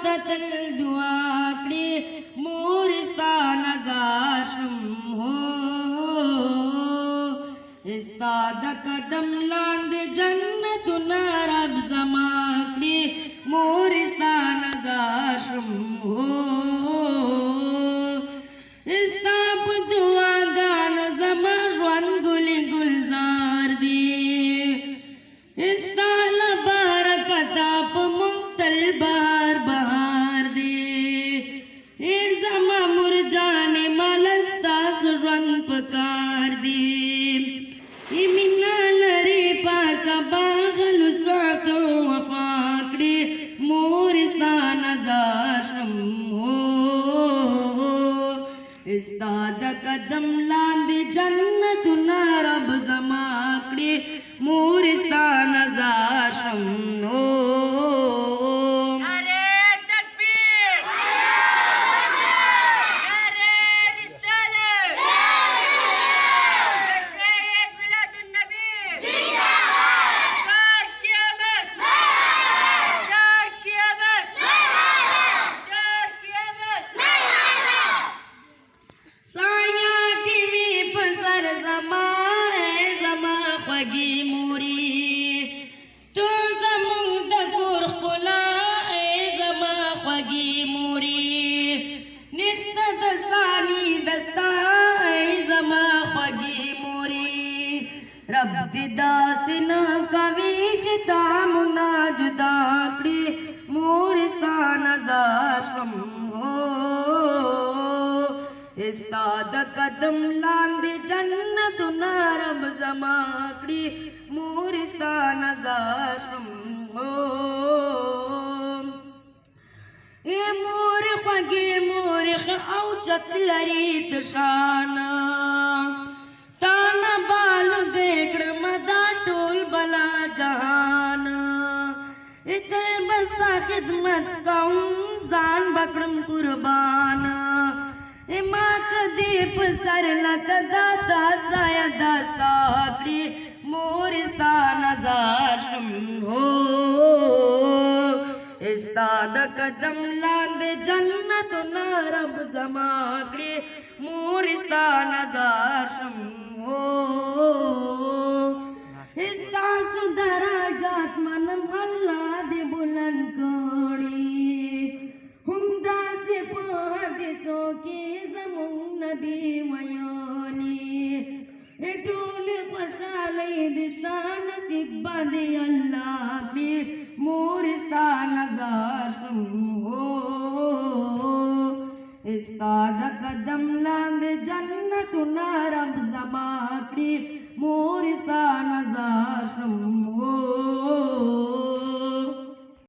تتل دعا کړي مورستان ازاشم هو استا د قدم لاندې جنتونه رب زما کړي مورستان ازاشم هو استا په دعاګانو زما ژوند ګلې ګلزار دی استا له برکته په موږ تل بار بهار دی ای زما مرجانې ماله ستاسو ژوند پکار دی ای مینه لرې پاکه باغلو ساتو وفا کړې مور ستا نزار شم هو استا د قدم لاندې جنتونه رب زما کړې مور ستا نزار شم هو خوږی موري تو زمونږ د کور ښکلا ای زما خوږی موري نشته د ثاني دستا ای زما خوږی موري رب دې داسې نه کوي چې تا مونه جدا کړي مور ستا نزار شم هو استا د قدم لاندې جنتونه رب زما کړي مور ستا نزار شم هو ای مور خوږې مور ښه او چت لري تشان تا نه بالګې کړم دا ټول بلا جهان ای تل به ستا خدمت کوم ځان به کړم قربان مات دې په سر لکه دا ځای داستا کړي مور ستا نزار شم هو استا د قدم لاندې جنتونه رب زما کړي مور ستا نزار شم هو استا درجات منم الله دې بلند کړي هم داسې په حدیثو کې زمونږ نبي ویلي ټولې خوشحالۍ دې ستا نصیب باندې الله کړي مور ستا نزار شم هو استا د قدم لاندې جنتونه رب زما کړي مور ستا نزار